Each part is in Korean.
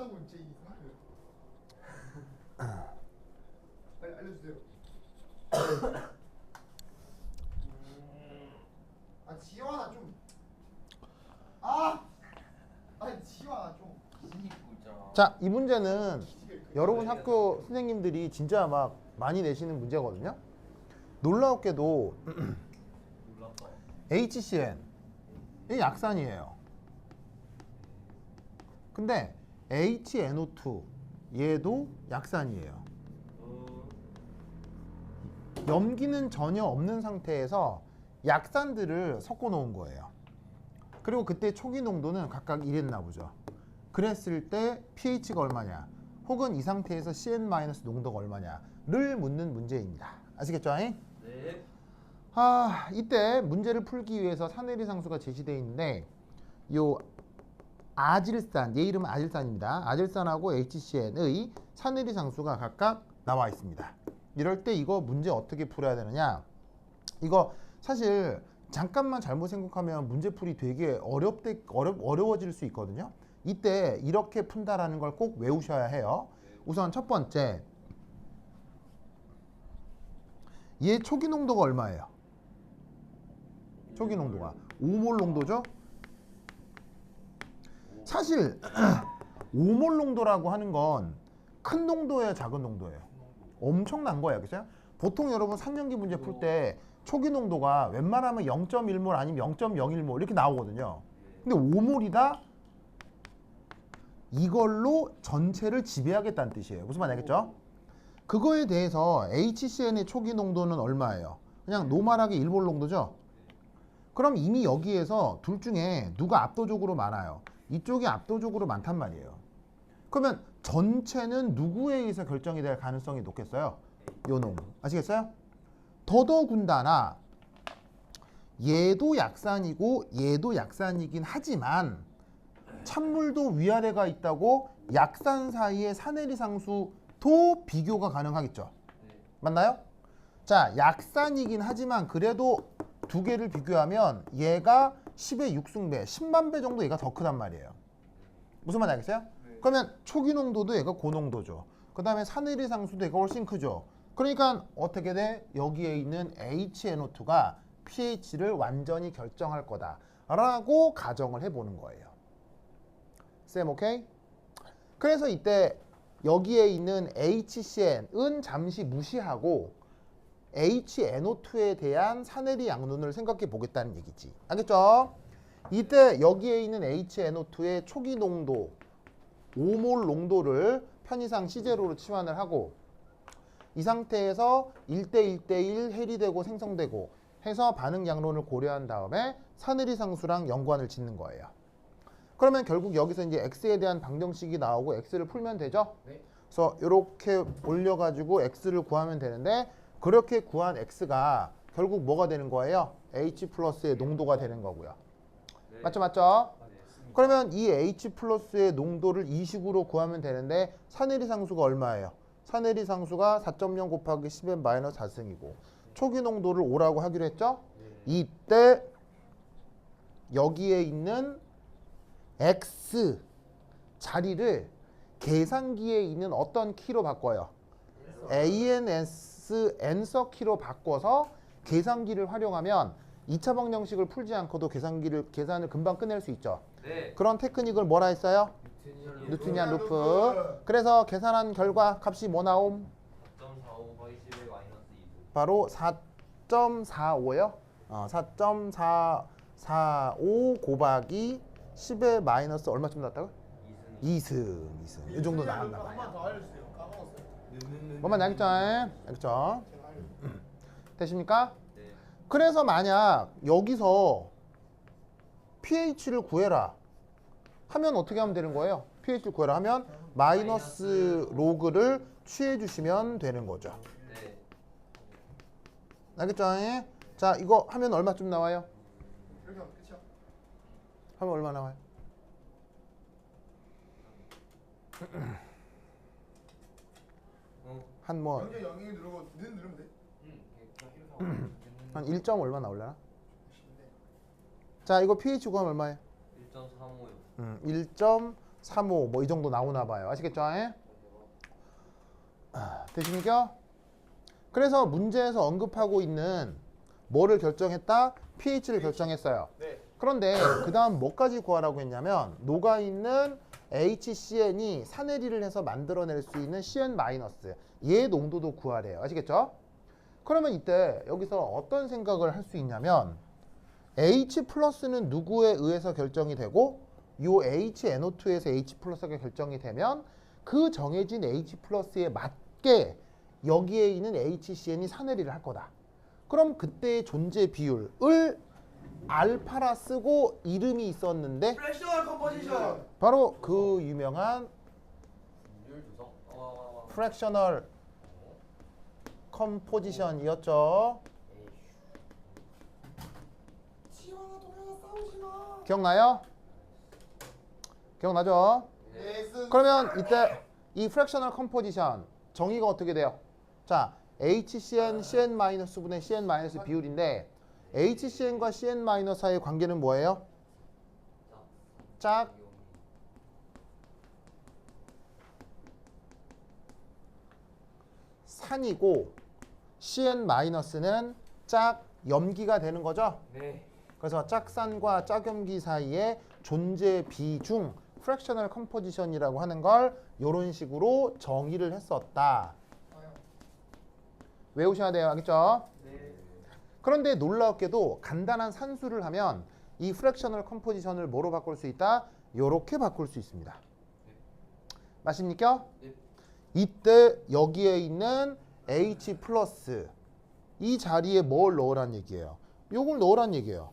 문제 이상해요. 빨리 알려주세요. 아 지원아 좀. 지원아 좀. 자, 이 문제는 여러분 학교 선생님들이 진짜 막 많이 내시는 문제거든요. 놀라웠게도 HCN 이 약산이에요. 근데 HNO2 얘도 약산이에요. 염기는 전혀 없는 상태에서 약산들을 섞어 놓은 거예요. 그리고 그때 초기 농도는 각각 이랬나 보죠. 그랬을 때 pH가 얼마냐, 혹은 이 상태에서 CN- 농도가 얼마냐를 묻는 문제입니다. 아시겠죠? 네. 이때 문제를 풀기 위해서 사내리 상수가 제시되어 있는데 요 아질산, 얘 이름은 아질산입니다. 아질산하고 HCN의 사내리 상수가 각각 나와 있습니다. 이럴 때 이거 문제 어떻게 풀어야 되느냐, 이거 사실 잠깐만 잘못 생각하면 문제풀이 되게 어려워질 수 있거든요. 이때 이렇게 푼다라는 걸 꼭 외우셔야 해요. 우선 첫 번째, 얘 초기 농도가 얼마예요? 초기 농도가 5몰 농도죠. 사실 5몰 농도라고 하는 건 큰 농도예요, 작은 농도예요? 엄청난 거예요, 그죠? 보통 여러분 3년기 문제 풀 때 초기 농도가 웬만하면 0.1몰 아니면 0.01몰 이렇게 나오거든요. 근데 5몰이다? 이걸로 전체를 지배하겠다는 뜻이에요. 무슨 말인지 알겠죠? 그거에 대해서 HCN의 초기 농도는 얼마예요? 그냥 노멀하게 1몰 농도죠? 그럼 이미 여기에서 둘 중에 누가 압도적으로 많아요? 이쪽이 압도적으로 많단 말이에요. 그러면 전체는 누구에 의해서 결정이 될 가능성이 높겠어요? 요놈. 아시겠어요? 더더군다나 얘도 약산이고 얘도 약산이긴 하지만 찬물도 위아래가 있다고 약산 사이의 사내리 상수도 비교가 가능하겠죠. 맞나요? 자, 약산이긴 하지만 그래도 두 개를 비교하면 얘가 10의 6승배, 10만 배 정도 얘가 더 크단 말이에요. 무슨 말인지 알겠어요? 그러면 초기 농도도 얘가 고농도죠. 그 다음에 사내리 상수도 얘가 훨씬 크죠. 그러니까 어떻게 돼? 여기에 있는 HNO2가 pH를 완전히 결정할 거다라고 가정을 해보는 거예요. 쌤 오케이? 그래서 이때 여기에 있는 HCN은 잠시 무시하고 HNO2에 대한 사내리 양론을 생각해 보겠다는 얘기지. 알겠죠? 이때 여기에 있는 HNO2의 초기 농도 5몰 농도를 편의상 C제로로 치환을 하고 이 상태에서 1대1대1 해리되고 생성되고 해서 반응 양론을 고려한 다음에 사내리 상수랑 연관을 짓는 거예요. 그러면 결국 여기서 이제 X에 대한 방정식이 나오고 X를 풀면 되죠? 네. 그래서 이렇게 올려가지고 X를 구하면 되는데 그렇게 구한 X가 결국 뭐가 되는 거예요? H 플러스의 농도가 되는 거고요. 네. 맞죠? 맞죠? 네. 그러면 이 H 플러스의 농도를 이 식으로 구하면 되는데 사내리 상수가 얼마예요? 사내리 상수가 4.0 곱하기 10의 마이너스 4승이고 초기 농도를 5라고 하기로 했죠? 이때 여기에 있는 X 자리를 계산기에 있는 어떤 키로 바꿔요? ANS N서 키로 바꿔서 계산기를 활용하면 2차 방정식을 풀지 않고도 계산을 금방 끝낼 수 있죠. 네. 그런 테크닉을 뭐라 했어요? 뉴트니안 루프. 그래서 계산한 결과 값이 뭐 나옴? 4.45 거의 10의 마이너스 2도. 바로 4.45요. 4.45 곱하기 10의 마이너스 얼마쯤 났다고? 2승. 이 정도 나왔나 봐요. 한번 더 알려주세요. 까먹었어요. 뭐만 알겠죠? 알겠죠? 제가 알려주세요. 되십니까? 네. 그래서 만약 여기서 pH를 구해라 하면 어떻게 하면 되는 거예요? pH를 구해라 하면 마이너스 로그를 취해 주시면 되는 거죠. 네. 알겠죠? 자, 이거 하면 얼마쯤 나와요? 이렇게 하면 끝이야. 하면 얼마 나와요? 한 뭐 한 0에 0이 누르고 는 누르면 돼. 1점 얼마 나올려나? 쉽네. 자, 이거 pH 구하면 얼마예요? 1.35요. 1.35 3호 뭐 이 정도 나오나 봐요. 아시겠죠? 되십니까? 그래서 문제에서 언급하고 있는 뭐를 결정했다? pH를 결정했어요. 네. 그런데 그 다음 뭐까지 구하라고 했냐면 녹아있는 HCN이 산해리를 해서 만들어낼 수 있는 CN- 얘 농도도 구하래요. 아시겠죠? 그러면 이때 여기서 어떤 생각을 할 수 있냐면 H+는 누구에 의해서 결정이 되고 요 HNO2에서 H+가 결정이 되면 그 정해진 H+에 맞게 여기에 있는 HCN이 산해리를 할 거다. 그럼 그때의 존재 비율을 알파라 쓰고 이름이 있었는데 프랙셔널 컴포지션. 바로 그 유명한 비율 조성. 프랙셔널 컴포지션이었죠. 지원아 동현아 싸우지 마. 기억나요? 기억나죠? 네. 그러면 이때 이 프랙셔널 컴포지션 정의가 어떻게 돼요? 자, HCN, CN-분의 CN- 비율인데 HCN과 CN- 사이의 관계는 뭐예요? 짝 산이고 CN-는 짝 염기가 되는 거죠? 네. 그래서 짝산과 짝염기 사이의 존재 비중 프랙셔널 컴포지션이라고 하는 걸 이런 식으로 정의를 했었다. 외우셔야 돼요. 알겠죠? 네. 그런데 놀랍게도 간단한 산수를 하면 이 프랙셔널 컴포지션을 뭐로 바꿀 수 있다? 요렇게 바꿀 수 있습니다. 맞습니까? 네. 이때 여기에 있는 H+ 이 자리에 뭘 넣으란 얘기예요? 요걸 넣으란 얘기예요.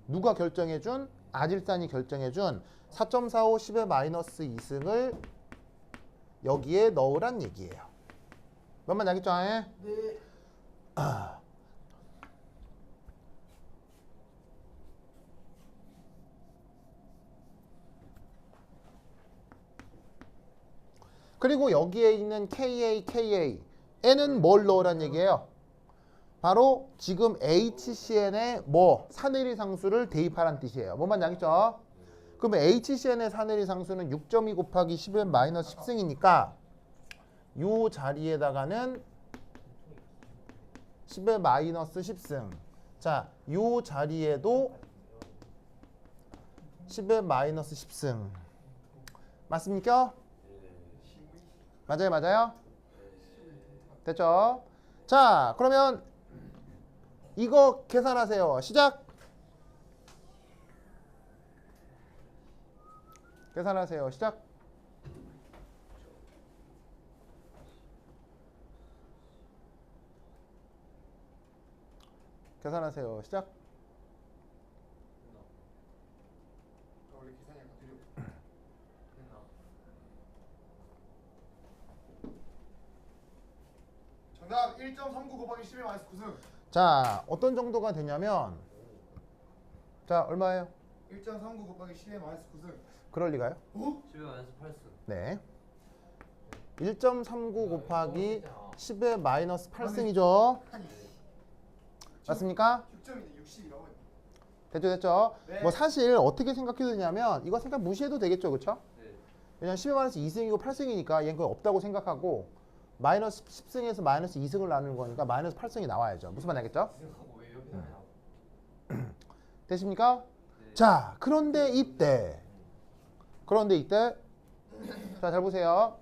누가 결정해준? 아질산이 결정해준 4.45 10의 -2승을 여기에 넣으란 얘기예요. 몇만 알겠죠? 네. 그리고 여기에 있는 N은 뭘 넣으란 얘기예요? 바로 지금 HCN에 뭐 산해리 상수를 대입하란 뜻이에요. 뭐만 알겠죠? 그러면 HCN의 산해리 상수는 6.2 곱하기 10의 -10승이니까 요 자리에다가는 10의 -10승. 자, 요 자리에도 10의 -10승. 맞습니까? 맞아요, 맞아요? 됐죠? 자, 그러면 이거 계산하세요. 시작! 계산하세요. 시작! 계산하세요. 시작! 원래 계산이 약간 느려. 정답 1.39 곱하기 10의 -9승. 자, 어떤 정도가 되냐면 자, 얼마예요? 1.39 곱하기 10의 -9승. 그럴 리가요? 어? 10의 -8승. 네. 1.39 곱하기 10의 -8승이죠. 아니. 맞습니까? 6점인데 60이라고 했네. 됐죠, 됐죠? 네. 뭐 사실 어떻게 생각해도 되냐면 이거 생각 무시해도 되겠죠, 그렇죠? 네. 왜냐면 10의 -2승이고 8승이니까 얘는 거의 없다고 생각하고 -10승에서 -2승을 나누는 거니까 -8승이 나와야죠. 무슨 말 알겠죠? 생각하고 왜 여기 나냐? 되십니까? 네. 자, 그런데 이때 자, 잘 보세요.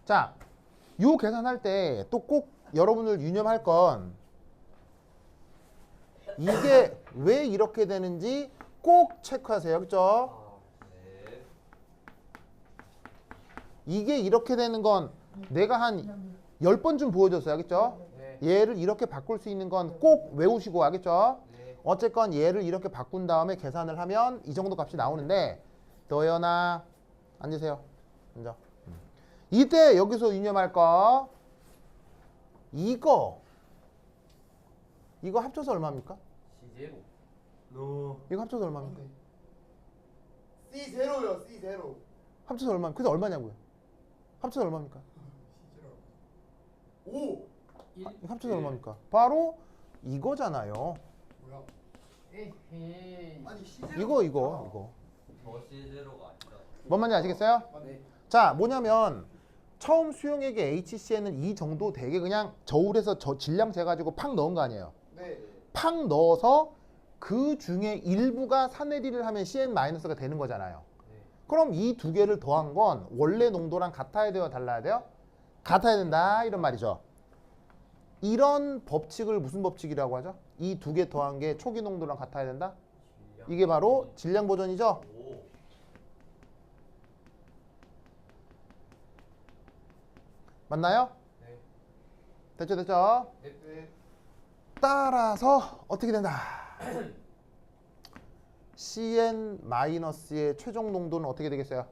자, 요 계산할 때 또 꼭 여러분들 유념할 건 이게 왜 이렇게 되는지 꼭 체크하세요. 그렇죠? 네. 이게 이렇게 되는 건 내가 한 10번쯤 보여줬어요. 알겠죠? 네. 얘를 이렇게 바꿀 수 있는 건 꼭 외우시고 알겠죠? 네. 어쨌건 얘를 이렇게 바꾼 다음에 계산을 하면 이 정도 값이 나오는데 도연아 앉으세요. 앉아. 이때 여기서 유념할 거 이거 합쳐서 얼마입니까? C0. 노. 이거 합쳐서 얼마입니까? C0요. C0. 합쳐서 얼마입니까? 그래서 얼마냐고요? 합쳐서 얼마입니까? C0. 오. 이거 합쳐서 얼마입니까? 바로 이거잖아요. 뭐야? 에헤이. 아니 C0. 이거. 더 C0가 아니라. 뭔 말인지 아시겠어요? 네. 자, 뭐냐면 처음 수용액의 HCl은 이 정도 되게 그냥 저울에서 저 질량 재가지고 팍 넣은 거 아니에요. 네. 팍 넣어서 그 중에 일부가 산해리를 하면 CN-가 되는 거잖아요. 네. 그럼 이 두 개를 더한 건 원래 농도랑 같아야 돼요? 달라야 돼요? 같아야 된다 이런 말이죠. 이런 법칙을 무슨 법칙이라고 하죠? 이 두 개 더한 게 초기 농도랑 같아야 된다? 이게 바로 질량 보존이죠. 오. 맞나요? 네. 됐죠 됐죠? 네. 따라서 어떻게 된다? CN-의 최종 농도는 어떻게 되겠어요?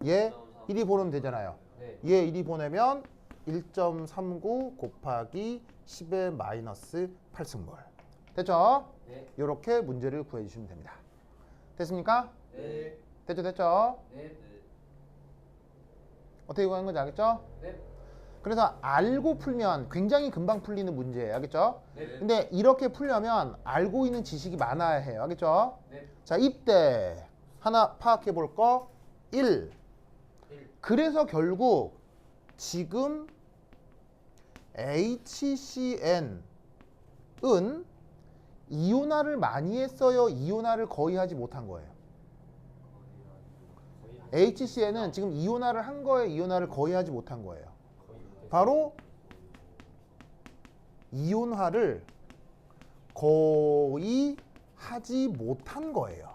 얘 1이 보내면 되잖아요. 네. 얘 1이 보내면 1.39 곱하기 10의 마이너스 8승몰. 됐죠? 네. 이렇게 문제를 구해주시면 됩니다. 됐습니까? 네. 됐죠 됐죠? 네. 어떻게 구하는 건지 알겠죠? 네. 그래서 알고 풀면 굉장히 금방 풀리는 문제예요. 알겠죠? 네. 근데 이렇게 풀려면 알고 있는 지식이 많아야 해요. 알겠죠? 네. 자, 이때 하나 파악해 볼 거 1. 1. 그래서 결국 지금 HCn은 이온화를 많이 했어요? 이온화를 거의 하지 못한 거예요? HCn은 지금 이온화를 한 거예요? 이온화를 거의 하지 못한 거예요? 바로 이온화를 거의 하지 못한 거예요.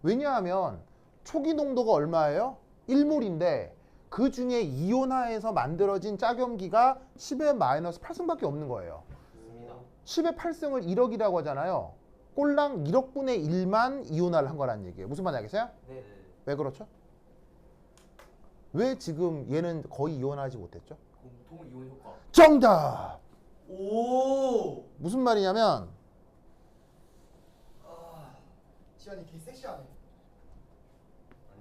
왜냐하면 초기 농도가 얼마예요? 1몰인데 그 중에 이온화에서 만들어진 짝염기가 10의 마이너스 8승밖에 없는 거예요. 좋습니다. 10의 8승을 1억이라고 하잖아요. 꼴랑 1억분의 1만 이온화를 한 거란 얘기예요. 무슨 말인지 알겠어요? 네. 왜 그렇죠? 왜 지금 얘는 거의 이온화하지 못했죠? 공통 이온 효과. 정답! 오. 무슨 말이냐면 지환이 개 섹시하네.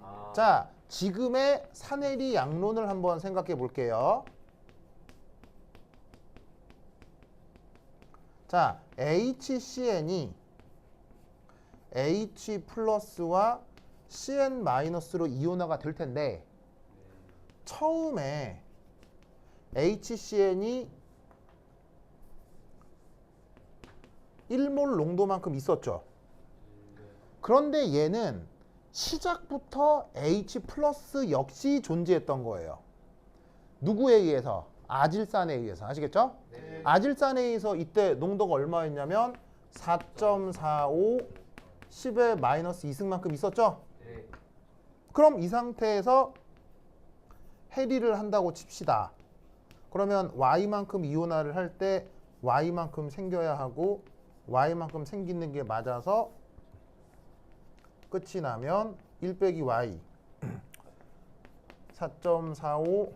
아. 자, 지금의 산해리 양론을 한번 생각해 볼게요. 자, HCn이 H 플러스와 CN 마이너스로 이온화가 될 텐데 처음에 HCn이 1몰 농도만큼 있었죠. 그런데 얘는 시작부터 H 플러스 역시 존재했던 거예요. 누구에 의해서? 아질산에 의해서. 아시겠죠? 네. 아질산에 의해서 이때 농도가 얼마였냐면 4.45 10의 마이너스 2승만큼 있었죠? 네. 그럼 이 상태에서 해리를 한다고 칩시다. 그러면 Y만큼 이온화를 할 때 Y만큼 생겨야 하고 Y만큼 생기는 게 맞아서 끝이 나면 1 빼기 Y 4.45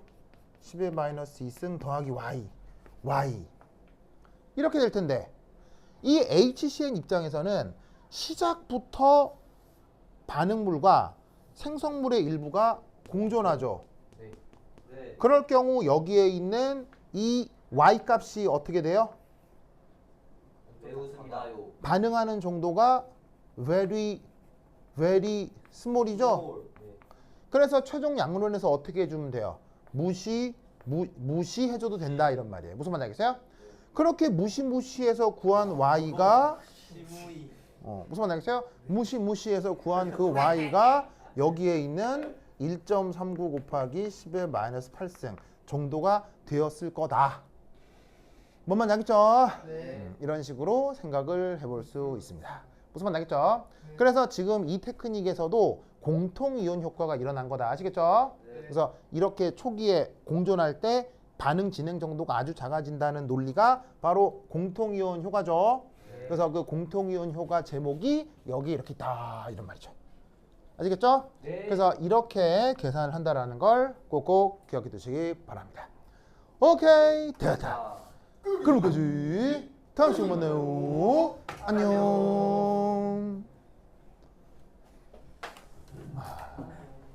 10의 마이너스 2승 더하기 Y 이렇게 될 텐데 이 HCN 입장에서는 시작부터 반응물과 생성물의 일부가 공존하죠. 네. 네. 그럴 경우 여기에 있는 이 Y 값이 어떻게 돼요? 매우 작아요. 반응하는 정도가 very small이죠. 네. 그래서 최종 양론에서 어떻게 해주면 돼요? 무시해줘도 된다 이런 말이에요. 무슨 말인지 알겠어요? 그렇게 무시해서 구한 Y가 시무이. 무슨 말인지 알겠어요? 무시해서 구한 그 Y가 여기에 있는 1.39 곱하기 10의 마이너스 8승 정도가 되었을 거다. 뭔 말인지 알겠죠? 네. 이런 식으로 생각을 해볼 수 있습니다. 무슨 말인지 알겠죠? 그래서 지금 이 테크닉에서도 공통이온 효과가 일어난 거다. 아시겠죠? 네. 그래서 이렇게 초기에 공존할 때 반응 진행 정도가 아주 작아진다는 논리가 바로 공통이온 효과죠. 네. 그래서 그 공통이온 효과 제목이 여기 이렇게 있다 이런 말이죠. 아시겠죠? 네. 그래서 이렇게 계산을 한다라는 걸 꼭꼭 기억해 두시기 바랍니다. 오케이 됐다. 자. 그럼 까지 다음 시간에 만나요. 안녕.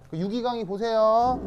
그 유기강의 보세요.